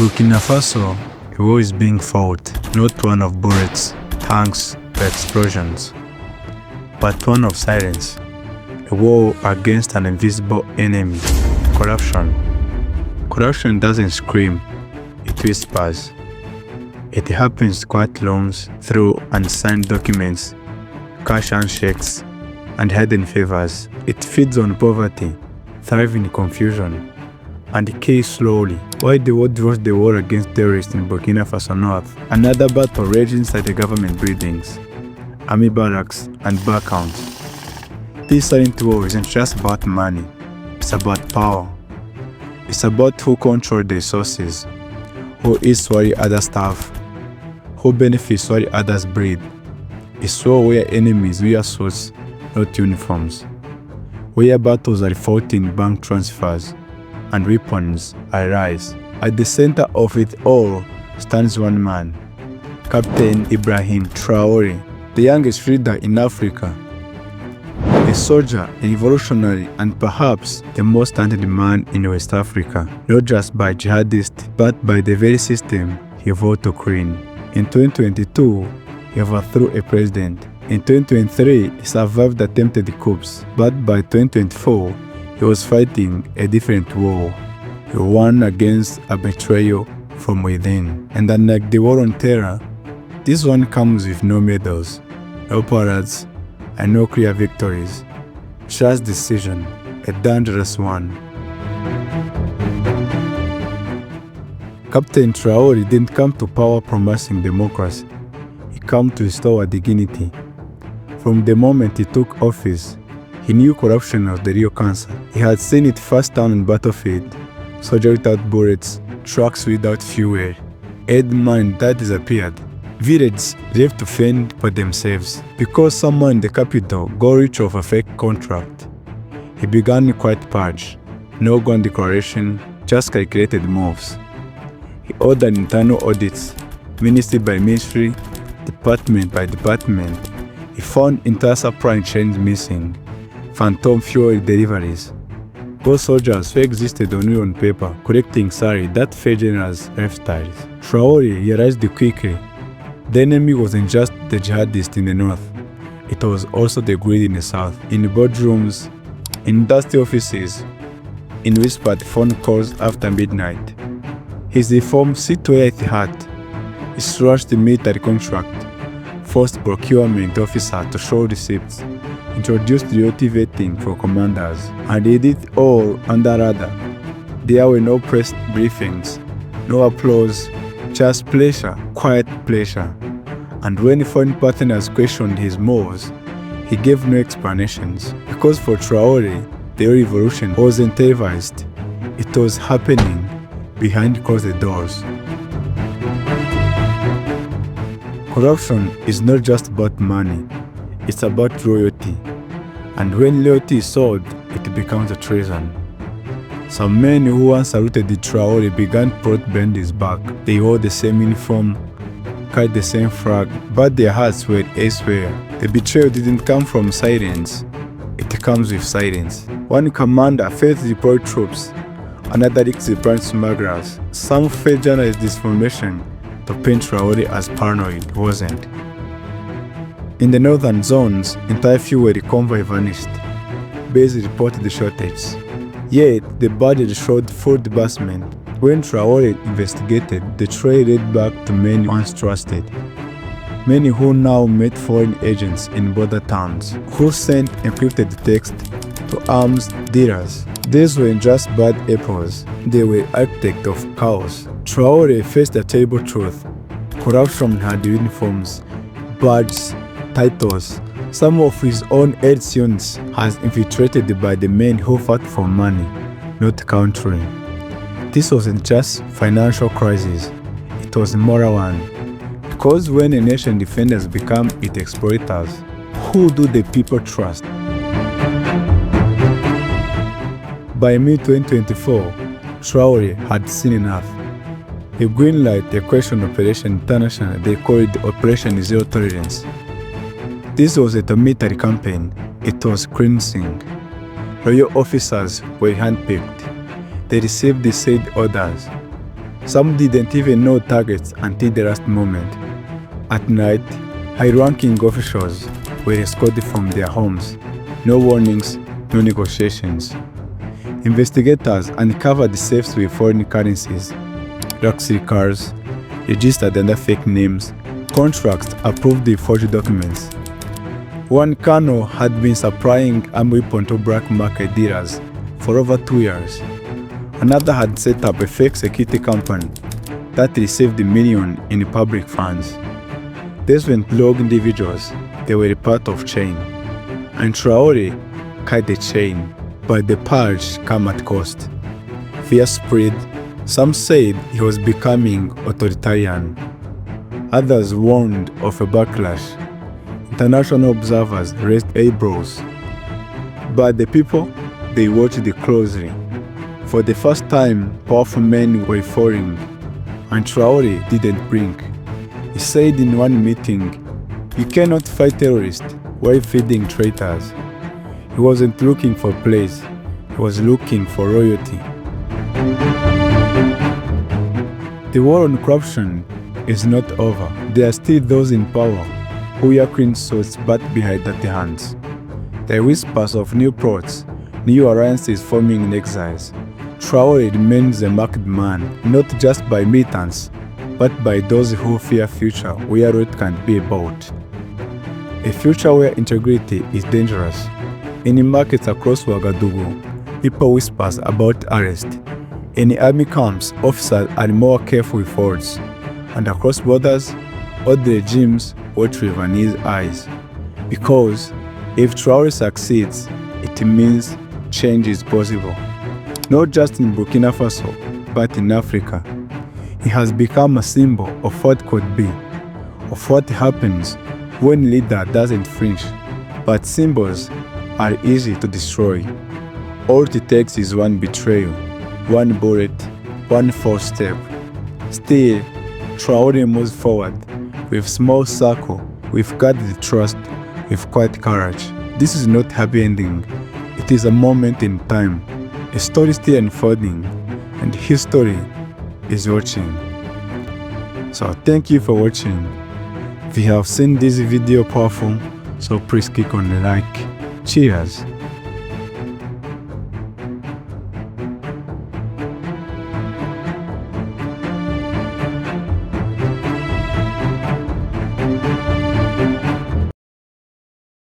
Burkina Faso, a war is being fought, not one of bullets, tanks, or explosions, but one of silence. A war against an invisible enemy, corruption. Corruption doesn't scream, it whispers. It happens quiet loans through unsigned documents, cash handshakes, and hidden favors. It feeds on poverty, thrives in confusion, and decays slowly. Why the world draws the war against terrorists in Burkina Faso North? Another battle rages inside the government buildings, army barracks, and bar counts. This silent war isn't just about money, it's about power. It's about who controls the resources, who eats while others starve, who benefits while others breed. It's war where enemies wear suits, not uniforms, where battles are fought in bank transfers and weapons arise. At the center of it all stands one man, Captain Ibrahim Traoré, the youngest leader in Africa. A soldier, a revolutionary, and perhaps the most talented man in West Africa, not just by jihadists, but by the very system he vowed to clean. In 2022, he overthrew a president. In 2023, he survived attempted coups, but by 2024, he was fighting a different war. He won against a betrayal from within. And unlike the war on terror, this one comes with no medals, no parades, and no clear victories. Just decision, a dangerous one. Captain Traoré didn't come to power promising democracy. He came to restore dignity. From the moment he took office, he knew corruption was the real cancer. He had seen it firsthand on battlefield, soldiers without bullets, trucks without fuel, aid mines that disappeared, villages left to fend for themselves because someone in the capital got rich off a fake contract. He began a quiet purge, no gun declaration, just calculated moves. He ordered internal audits, ministry by ministry, department by department. He found entire supply chains missing, phantom fuel deliveries, ghost soldiers who existed only on paper, collecting salary that fed generals' lifestyles. Traoré realized quickly the enemy wasn't just the jihadists in the north, it was also the greed in the south, in boardrooms, in dusty offices, in whispered phone calls after midnight. His reforms sit where it had. He slashed the military contract, forced procurement officers to show receipts, introduced loyalty vetting for commanders, and he did it all under radar. There were no press briefings, no applause, just pleasure, quiet pleasure. And when foreign partners questioned his moves, he gave no explanations. Because for Traoré, the revolution wasn't televised, it was happening behind closed doors. Corruption is not just about money, it's about loyalty. And when loyalty is sold, it becomes a treason. Some men who once saluted the Traoré began to bend his back. They wore the same uniform, carried the same flag, but their hearts were elsewhere. The betrayal didn't come from silence, it comes with silence. One commander failed to deploy troops, another leaked the brand smugglers. Some fed journalist disinformation to paint Traoré as paranoid. It wasn't. In the northern zones, entire fuel convoy vanished. Base reported the shortage. Yet, the budget showed full disbursement. When Traoré investigated, the trail led back to many once trusted. Many who now met foreign agents in border towns, who sent encrypted text to arms dealers. These weren't just bad apples, they were architects of chaos. Traoré faced a terrible truth. Corruption had uniforms, badges, titles. Some of his own aides units has infiltrated by the men who fought for money, not country. This wasn't just financial crisis, it was a moral one. Because when a nation defenders become its exploiters, who do the people trust? By mid-2024, Traoré had seen enough. He greenlighted a question operation international they called Operation Zero Tolerance. This was a military campaign. It was cleansing. Royal officers were handpicked. They received the said orders. Some didn't even know targets until the last moment. At night, high-ranking officials were escorted from their homes. No warnings, no negotiations. Investigators uncovered safes with foreign currencies, luxury cars, registered under fake names, contracts approved with forged documents. One colonel had been supplying armed weapons to black market dealers for over 2 years. Another had set up a fake security company that received millions in public funds. These weren't rogue individuals, they were a part of chain. And Traoré cut the chain, but the purge came at cost. Fear spread. Some said he was becoming authoritarian. Others warned of a backlash. International observers raised eyebrows. But the people, they watched it closely. For the first time, powerful men were falling, and Traoré didn't blink. He said in one meeting, "You cannot fight terrorists while feeding traitors." He wasn't looking for praise, he was looking for royalty. The war on corruption is not over. There are still those in power who wear clean suits but behind dirty hands. There are whispers of new plots, new alliances forming in exiles. Traoré remains a marked man, not just by militants, but by those who fear a future where it can't be bought. A future where integrity is dangerous. In markets across Ouagadougou, people whisper about arrest. In army camps, officers are more careful with words. And across borders, all the regimes watch with uneasy eyes. Because if Traoré succeeds, it means change is possible. Not just in Burkina Faso, but in Africa. He has become a symbol of what could be, of what happens when a leader doesn't flinch. But symbols are easy to destroy. All it takes is one betrayal, one bullet, one false step. Still, Traoré moves forward with small circle, with guarded trust, with quiet courage. This is not happy ending. It is a moment in time, a story still unfolding, and history is watching. So thank you for watching. If you have seen this video powerful, so please click on the like. Cheers.